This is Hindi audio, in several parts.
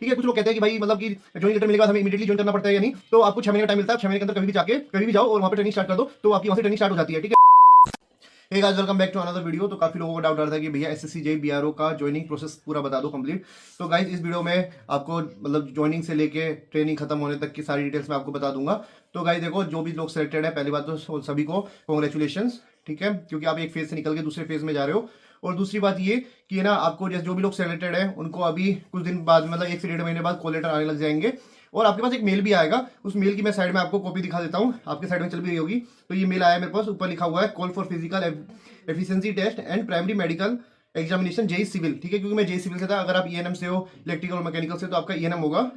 ठीक है। कुछ लोग कहते हैं कि भाई मतलब कि ज्वाइनिंग लेटर मिलेगा हमें इमीडिएटली ज्वाइन करना पड़ता है या नहीं, तो आपको 6 महीने का टाइम मिलता है। 6 महीने के अंदर कभी भी जाके कभी भी जाओ और वहाँ पे ट्रेनिंग स्टार्ट कर दो, तो आपकी वहाँ से ट्रेनिंग स्टार्ट हो जाती है। ठीक है। Hey guys, welcome back to another video. तो काफी लोगों को डाउट आ रहा था कि भैया एसएससी जेई बीआरओ का ज्वाइनिंग प्रोसेस पूरा बता दो कंप्लीट। तो गाइस इस वीडियो में आपको मतलब ज्वाइनिंग से लेके ट्रेनिंग खत्म होने तक की सारी डिटेल्स मैं आपको बता दूंगा। तो गाइस देखो, जो भी लोग सिलेक्टेड है, पहली बात तो सभी को कॉन्ग्रेचुलेशंस, ठीक है, क्योंकि आप एक फेज से निकल के दूसरे फेज में जा रहे हो। और दूसरी बात ये कि ना, आपको जैसे जो भी लोग सिलेक्टेड है उनको अभी कुछ दिन बाद मतलब 1 से 1.5 महीने बाद कॉल लेटर आने लग जाएंगे, और आपके पास एक मेल भी आएगा। उस मेल की मैं साइड में आपको कॉपी दिखा देता हूँ, आपके साइड में चल भी रही होगी। तो ये मेल आया मेरे पास, ऊपर लिखा हुआ है call for physical efficiency test and primary medical examination JE civil, ठीक है, क्योंकि मैं जेई सिविल से था। अगर आप ईएनएम से हो, इलेक्ट्रिकल और मैकेनिकल से, तो आपका ईएनएम होगा।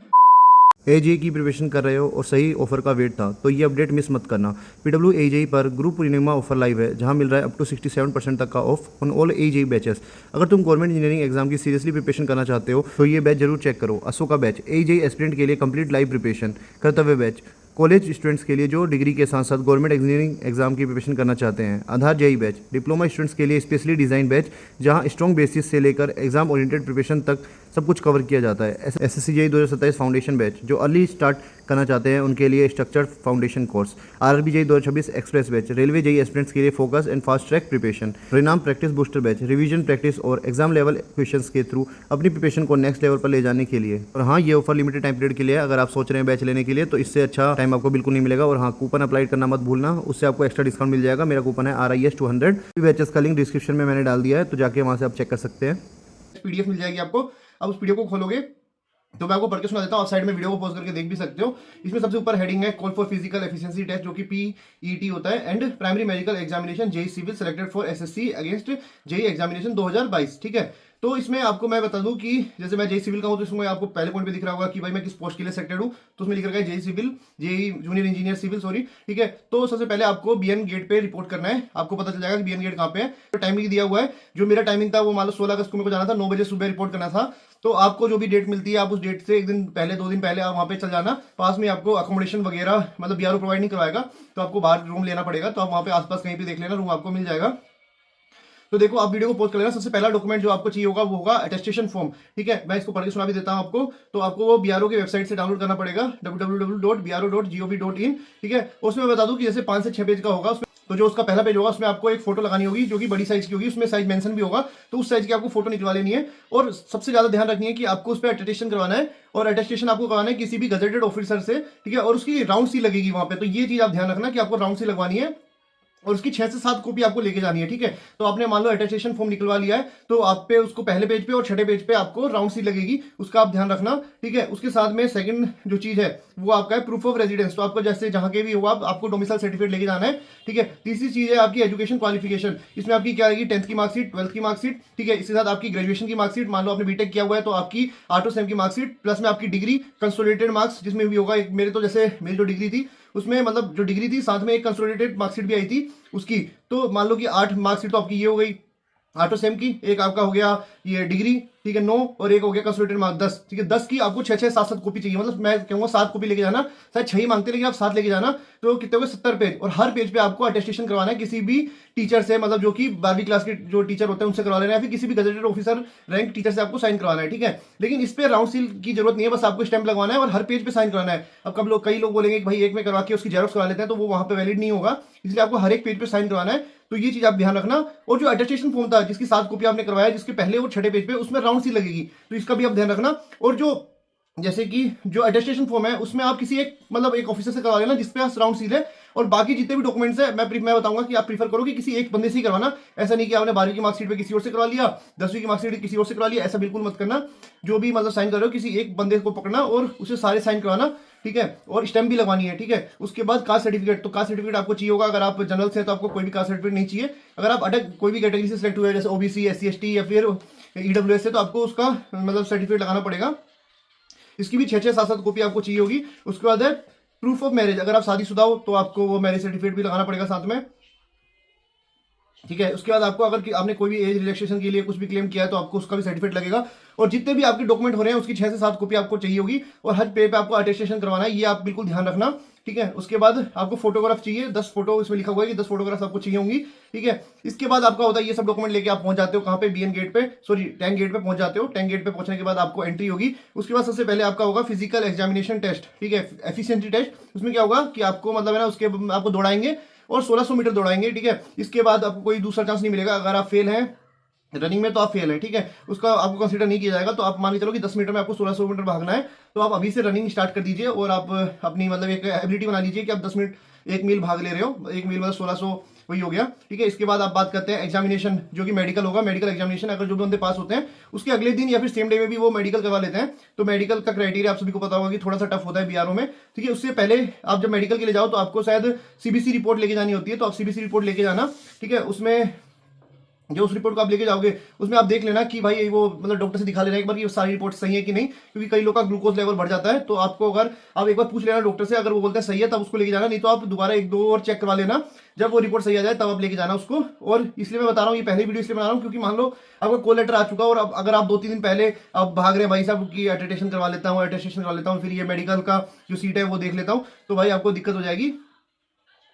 एजेई की प्रिपरेशन कर रहे हो और सही ऑफर का वेट था, तो ये अपडेट मिस मत करना। पीडब्ल्यू एजेई पर ग्रुप पूर्णिमा ऑफर लाइव है, जहां मिल रहा है अप टू 67% तक का of on all AJE batches. अगर तुम गवर्नमेंट इंजीनियरिंग एग्जाम की सीरियसली प्रिपरेशन करना चाहते हो तो ये बैच जरूर चेक करो। अशोका बैच एजेई एस्पिरेंट के लिए कंप्लीट लाइव प्रिपरेशन। कर्तव्य बैच कॉलेज स्टूडेंट्स के लिए जो डिग्री के साथ साथ गवर्नमेंट इंजीनियरिंग एग्जाम की प्रिपरेशन करना चाहते हैं। आधार जेई बैच डिप्लोमा स्टूडेंट्स के लिए स्पेशली डिजाइन बैच, जहां स्ट्रॉन्ग बेसिस से लेकर एग्जाम ओरिएंटेड प्रिपरेशन तक सब कुछ कवर किया जाता है। एसएससी जेई 2027 फाउंडेशन बैच, जो अर्ली स्टार्ट करना चाहते हैं उनके लिए structured foundation course. RRB JE 2026 express batch railway JE aspirants के लिए focus and fast track preparation. परिणाम practice booster batch revision practice और एग्जाम लेवल क्वेश्चंस के थ्रू अपनी प्रिपरेशन को नेक्स्ट लेवल पर ले जाने के लिए। और हाँ, ये ऑफर लिमिटेड टाइम पीरियड के लिए है। अगर आप सोच रहे हैं बैच लेने के लिए तो इससे अच्छा टाइम आपको बिल्कुल नहीं मिलेगा। और हाँ, कूपन अप्लाई करना मत भूलना, उससे आपको एक्स्ट्रा डिस्काउंट मिल जाएगा। मेरा कूपन है RIS 200। बैचेस का लिंक डिस्क्रिप्शन में मैंने डाल दिया है, तो जाके वहाँ से आप चेक कर सकते हैं। पीडीएफ मिल जाएगी आपको। अब उस पीडीएफ को खोलोगे तो मैं आपको पढ़ के सुना देता हूँ, आप साइड में वीडियो को पॉज करके देख भी सकते हो। इसमें सबसे ऊपर हेडिंग है call for physical efficiency test, जो कि PET होता है, and primary medical examination JE civil selected for SSC against JE examination 2022, ठीक है। तो इसमें आपको मैं बता दूं कि जैसे मैं जेई सिविल का हूं, तो इसमें आपको पहले पॉइंट पे दिख रहा होगा कि भाई मैं किस पोस्ट के लिए सिलेक्टेड हूं। तो उसमें लिख रखा है JE civil, JE junior engineer civil, sorry, ठीक है। तो सबसे पहले आपको बीएन गेट पे रिपोर्ट करना है। आपको पता चल जाएगा कि बीएन गेट कहाँ पे है। तो टाइमिंग दिया हुआ है, जो मेरा टाइमिंग था वो मान लो 16 अगस्त को मेरे को जाना था, 9 बजे सुबह रिपोर्ट करना था। तो आपको जो भी डेट मिलती है, आप उस डेट से 1 दिन पहले 2 दिन पहले आप वहाँ पे चल जाना। पास में आपको अकोमोडेशन वगैरह मतलब बीआरओ प्रोवाइड नहीं करवाएगा, तो आपको बाहर रूम लेना पड़ेगा। तो आप वहाँ पे आसपास कहीं भी देख लेना, रूम आपको मिल जाएगा। तो देखो, आप वीडियो को पोस्ट कर लेना। सबसे पहला डॉक्यूमेंट जो आपको चाहिए होगा वो होगा अटेस्टेशन फॉर्म, ठीक है। मैं इसको पढ़ के सुना भी देता हूं आपको। तो आपको वो बीआरओ की वेबसाइट से डाउनलोड करना पड़ेगा, www.bro.gov.in, ठीक है। उसमें मैं बता दूं कि जैसे 5 से 6 पेज का होगा। उसमें तो जो उसका पहला पेज होगा उसमें आपको एक फोटो लगानी होगी, जो कि बड़ी साइज की होगी, उसमें साइज मेंशन भी होगा। तो उस साइज की आपको फोटो निकलवा लेनी है। और सबसे ज्यादा ध्यान रखनी है कि आपको उस पर अटेस्टेशन करवाना है, और अटेस्टेशन आपको करवाना है किसी भी गजेटेड ऑफिसर से, ठीक है। और उसकी राउंड सी लगेगी वहां पे। तो ये चीज आप ध्यान रखना कि आपको राउंड सी लगवानी है, और उसकी 6 से 7 कॉपी आपको लेके जानी है, ठीक है। तो आपने मान लो अटेस्टेशन फॉर्म निकलवा लिया है, तो आप पे उसको पहले पेज पे और छठे पेज पे आपको राउंड सी लगेगी, उसका आप ध्यान रखना, ठीक है। उसके साथ में सेकंड जो चीज है वो आपका है प्रूफ ऑफ रेजिडेंस। तो आपको जैसे जहां के भी हुआ आपको डोमिसाइल सर्टिफिकेट लेके जाना है, ठीक है। तीसरी चीज है आपकी एजुकेशन क्वालिफिकेशन। इसमें आपकी क्या आएगी, 10th की मार्कशीट, 12th की मार्कशीट, ठीक है। इसके साथ आपकी ग्रेजुएशन की मार्कशीट, मान लो आपने बीटेक किया हुआ है तो आपकी 8 सेम की मार्कशीट, प्लस में आपकी डिग्री कंसोलिडेटेड मार्क्स, जिसमें भी होगा एक मेरे तो जैसे मेरी जो डिग्री थी उसमें मतलब जो डिग्री थी साथ में एक कंसोलिडेटेड मार्कशीट भी आई थी उसकी। तो मान लो कि 8 मार्कशीट तो आपकी ये हो गई 8 सेम की, एक आपका हो गया ये डिग्री, ठीक है, 9, और एक हो गया कंसोलिडेटेड मार्क 10, ठीक है। 10 की आपको 6-6, 7-7 कॉपी चाहिए। मतलब मैं कहूंगा 7 कॉपी लेके जाना, शायद 6 ही मांगते लेकिन आप 7 लेके जाना। तो कितने हो गए 70 पेज। और हर पेज पे आपको अटेस्टेशन करवाना है किसी भी टीचर से, मतलब जो कि 12वीं क्लास के जो टीचर होते हैं उनसे करवा लेना है, फिर किसी भी गजेटेड ऑफिसर रैंक टीचर से आपको साइन करवाना है, ठीक है। लेकिन इस पे राउंड सील की जरूरत नहीं है, बस आपको स्टैंप लगवाना है और हर पेज पे साइन कराना है। अब कई लोग बोलेंगे कि भाई एक में करवा के उसकी जेरॉक्स करवा लेते हैं, तो वो वहां पे वैलिड नहीं होगा, इसलिए आपको हर एक पेज पे साइन करवाना है। तो ये चीज आप ध्यान रखना। और जो अटेस्टेशन फॉर्म था जिसकी 7 कॉपी आपने करवाया, जिसके पहले और छठे पेज पे उसमें राउंड सी लगेगी, तो इसका भी आप ध्यान रखना। और जो जैसे कि जो अटेस्टेशन फॉर्म है उसमें आप किसी एक मतलब एक ऑफिसर से करवा लेना जिसपे राउंड सील है। और बाकी जितने भी डॉक्यूमेंट्स है मैं बताऊंगा कि आप प्रीफर करो कि किसी एक बंदे से ही करवाना। ऐसा नहीं कि आपने 12वीं की मार्कशीट पे किसी और से करवा लिया, 10वीं की मार्कशीट किसी और से करवा लिया, ऐसा बिल्कुल मत करना। जो भी मतलब साइन कर रहे हो किसी एक बंदे को पकड़ना और उसे सारे साइन करवाना, ठीक है। और स्टैम्प भी लगवानी है, ठीक है। उसके बाद कास्ट सर्टिफिकेट, तो कास्ट सर्टिफिकेट आपको चाहिए होगा। अगर आप जनरल से तो आपको कोई भी कास्ट सर्टिफिकेट नहीं चाहिए। अगर आप अलग कोई भी कैटेगरी से सिलेक्ट हुए जैसे OBC, SC ST या फिर EWS से, तो आपको उसका मतलब सर्टिफिकेट लगाना पड़ेगा। इसकी भी 6-6, 7-7 कॉपी आपको चाहिए होगी। उसके बाद है प्रूफ ऑफ मैरिज। अगर आप शादीशुदा हो तो आपको वो मैरिज सर्टिफिकेट भी लगाना पड़ेगा साथ में, ठीक है। उसके बाद आपको अगर आपने कोई भी एज रिलैक्सेशन के लिए कुछ भी क्लेम किया है तो आपको उसका भी सर्टिफिकेट लगेगा। और जितने भी आपके डॉक्यूमेंट हो रहे हैं उसकी 6 से 7 कॉपी आपको चाहिए होगी। और हज पे आपको अटेस्टेशन करवाना है, ये आप बिल्कुल ध्यान रखना, ठीक है। उसके बाद आपको फोटोग्राफ चाहिए, 10 फोटो इसमें लिखा हुआ है कि 10 फोटोग्राफ आपको चाहिए होंगी, ठीक है। इसके बाद आपका होता है ये सब डॉक्यूमेंट लेके आप पहुंच जाते हो कहाँ पे, बीएन गेट पे, सॉरी टैंक गेट पे पहुंच जाते हो। टैंक गेट पे पहुंचने के बाद आपको एंट्री होगी। उसके बाद सबसे पहले आपका होगा फिजिकल एग्जामिनेशन टेस्ट, ठीक है, एफिशिएंसी टेस्ट। उसमें क्या होगा कि आपको मतलब है ना उसके आपको दौड़ाएंगे और 1600 मीटर दौड़ाएंगे, ठीक है। इसके बाद आपको कोई दूसरा चांस नहीं मिलेगा, अगर आप फेल हैं रनिंग में तो आप फेल है, ठीक है, उसका आपको कंसीडर नहीं किया जाएगा। तो आप मान के चलो कि 10 मीटर में आपको 1600 मीटर भागना है, तो आप अभी से रनिंग स्टार्ट कर दीजिए और आप अपनी मतलब एक एबिलिटी बना लीजिए कि आप 10 मिनट 1 मील भाग ले रहे हो। 1 मील मतलब 1600 वही हो गया, ठीक है। इसके बाद आप बात करते हैं एग्जामिनेशन, जो कि मेडिकल होगा। मेडिकल एग्जामिनेशन अगर जो भी बंदे पास होते हैं उसके अगले दिन या फिर सेम डे में भी वो मेडिकल करवा लेते हैं। तो मेडिकल का क्राइटेरिया आप सभी को पता होगा कि थोड़ा सा टफ होता है बीआरओ में, ठीक है। उससे पहले आप जब मेडिकल के लिए जाओ तो आपको शायद सीबीसी रिपोर्ट लेके जानी होती है, तो आप सीबीसी रिपोर्ट लेके जाना, ठीक है। उसमें जो उस रिपोर्ट को आप लेके जाओगे उसमें आप देख लेना कि भाई वो मतलब डॉक्टर से दिखा लेना एक बार कि वो सारी रिपोर्ट सही है कि नहीं, क्योंकि कई लोग का ग्लूकोज लेवल बढ़ जाता है। तो आपको अगर आप एक बार पूछ लेना डॉक्टर से, अगर वो बोलते हैं सही है तब उसको लेके जाना, नहीं तो आप दोबारा 1-2 और चेक करवा लेना। जब वो रिपोर्ट सही आ जाए तब आप लेके जाना उसको। और इसलिए मैं बता रहा हूँ, ये पहले वीडियो इसलिए बना रहा हूँ क्योंकि मान लो आपका कॉल लेटर आ चुका और अब अगर आप 2-3 दिन पहले आप भाग रहे हैं भाई साहब की अटेस्टेशन करवा लेता हूँ, फिर ये मेडिकल का जो सीट है वो देख लेता हूँ, तो भाई आपको दिक्कत हो जाएगी,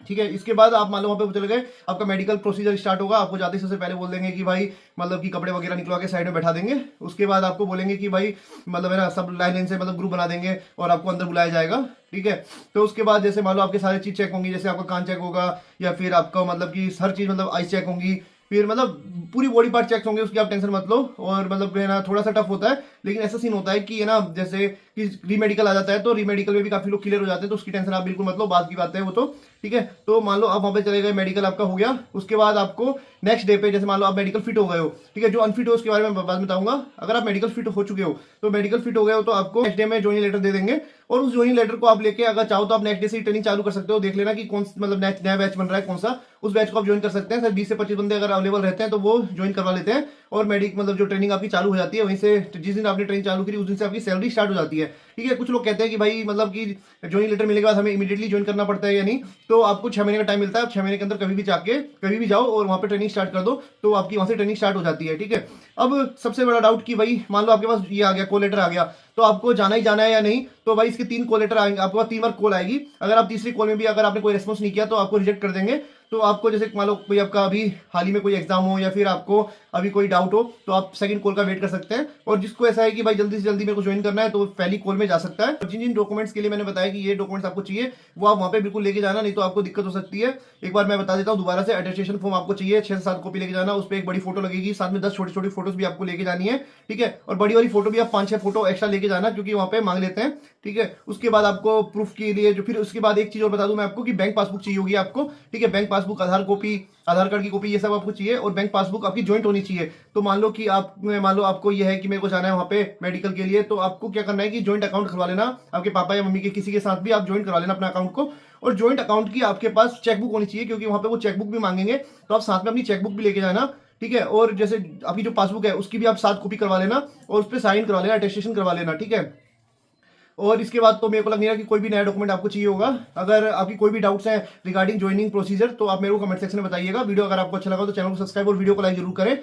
ठीक है। इसके बाद आप मान लो वहाँ पे चले गए, आपका मेडिकल प्रोसीजर स्टार्ट होगा। आपको जाते सबसे पहले बोल देंगे कि भाई मतलब कि कपड़े वगैरह निकलवा के साइड में बैठा देंगे। उसके बाद आपको बोलेंगे कि भाई मतलब है ना सब लाइन से मतलब ग्रुप बना देंगे और आपको अंदर बुलाया जाएगा, ठीक है। तो उसके बाद जैसे मान लो आपके सारी चीज चेक होंगी, जैसे आपका कान चेक होगा या फिर आपका मतलब कि हर चीज मतलब आइस चेक होंगी, फिर मतलब पूरी बॉडी पार्ट चेक होंगे, उसकी आप टेंशन मत लो। और मतलब है ना थोड़ा सा टफ होता है, लेकिन ऐसा सीन होता है कि है ना जैसे कि रीमेडिकल आ जाता है तो रीमेडिकल में भी काफी लोग क्लियर हो जाते हैं, तो उसकी टेंशन आप बिल्कुल मत लो, बात की बात है वो तो, ठीक है। तो मान लो आप वहां पे चले गए, मेडिकल आपका हो गया। उसके बाद आपको नेक्स्ट डे पे जैसे मान लो आप मेडिकल फिट हो गए हो, ठीक है। जो अनफिट हो उसके बारे में बाद में बताऊंगा। अगर आप मेडिकल फिट हो चुके हो तो मेडिकल फिट हो गए हो तो आपको नेक्स्ट डे में ज्वाइनिंग लेटर दे देंगे और उस ज्वाइनिंग लेटर को आप लेके अगर चाहो तो आप नेक्स्ट डे से ट्रेनिंग चालू कर सकते हो। देख लेना कि कौन मतलब नेक्स्ट नया बैच बन रहा है कौन सा, उस बैच को आप ज्वाइन कर सकते हैं। सर 20 से 25 बंदे अगर अवेलेबल रहते हैं तो वो ज्वाइन करवा लेते हैं और मेडिक मतलब जो ट्रेनिंग आपकी चालू हो जाती है वहीं से जिस दिन आपने ट्रेनिंग चालू करी उस दिन से आपकी सैलरी स्टार्ट हो जाती है, ठीक है। कुछ लोग कहते हैं कि भाई मतलब कि ज्वाइनिंग लेटर मिलने के बाद हमें इमीडिएटली ज्वाइन करना पड़ता है या नहीं, तो आपको 6 महीने का टाइम मिलता है। 6 महीने के अंदर कभी भी जाके कभी भी जाओ और वहां पे ट्रेनिंग स्टार्ट कर दो, तो आपकी वहां से ट्रेनिंग स्टार्ट हो जाती है, ठीक है। अब सबसे बड़ा डाउट कि भाई मान लो आपके पास ये आ गया, कॉल लेटर आ गया, तो आपको जाना ही जाना है या नहीं। तो भाई इसके 3 कॉल लेटर आएंगे, आपके पास 3 बार कॉल आएगी। अगर आप तीसरी कॉल में भी अगर आपने कोई रिस्पॉन्स नहीं किया तो आपको रिजेक्ट कर देंगे। तो आपको जैसे मान लो कोई आपका अभी हाल ही में कोई एग्जाम हो या फिर आपको अभी कोई डाउट हो तो आप सेकंड कॉल का वेट कर सकते हैं। और जिसको ऐसा है कि भाई जल्दी से जल्दी मेरे को ज्वाइन करना है तो पहली कॉल में जा सकता है। जिन जिन डॉक्यूमेंट्स के लिए मैंने बताया कि ये डॉक्यूमेंट्स आपको चाहिए वो आप वहां पे बिल्कुल लेके जाना, नहीं तो आपको दिक्कत हो सकती है। एक बार मैं बता देता हूँ दोबारा से, अटेस्टेशन फॉर्म आपको चाहिए 6 से 7 कॉपी लेके जाना, उस पर एक बड़ी फोटो लगेगी, साथ में 10 छोटी छोटी फोटोज भी आपको लेके जानी है, ठीक है। और बड़ी वाली फोटो भी आप 5-6 फोटो एक्स्ट्रा लेके जाना क्योंकि वहां पे मांग लेते हैं, ठीक है। उसके बाद आपको प्रूफ के लिए जो फिर उसके बाद एक चीज और बता दूं मैं आपको कि बैंक पासबुक चाहिए होगी आपको, ठीक है। बैंक पासबुक, आधार कॉपी, आधार कार्ड की कॉपी, ये सब आपको चाहिए और बैंक पासबुक आपकी ज्वाइंट होनी चाहिए। तो मान लो कि आप मान लो आपको ये है कि मेरे को जाना है वहां पे मेडिकल के लिए, तो आपको क्या करना है कि ज्वाइंट अकाउंट खुलवा लेना, आपके पापा या मम्मी के किसी के साथ भी आप ज्वाइंट करवा लेना अपना अकाउंट को। और ज्वाइंट अकाउंट की आपके पास चेकबुक होनी चाहिए क्योंकि वहां पे वो चेकबुक भी मांगेंगे, तो आप साथ में अपनी चेकबुक भी लेके जाना, ठीक है। और जैसे आपकी जो पासबुक है उसकी भी आप 7 कॉपी करवा लेना और उस पर साइन करवा लेना, अटेस्टेशन करवा लेना, ठीक है। और इसके बाद तो मेरे को लग नहीं रहा कि कोई भी नया डॉक्यूमेंट आपको चाहिए होगा। अगर आपकी कोई भी डाउट्स हैं रिगार्डिंग ज्वाइनिंग प्रोसीजर तो आप मेरे को कमेंट सेक्शन में बताइएगा। वीडियो अगर आपको अच्छा लगा तो चैनल को सब्सक्राइब और वीडियो को लाइक जरूर करें।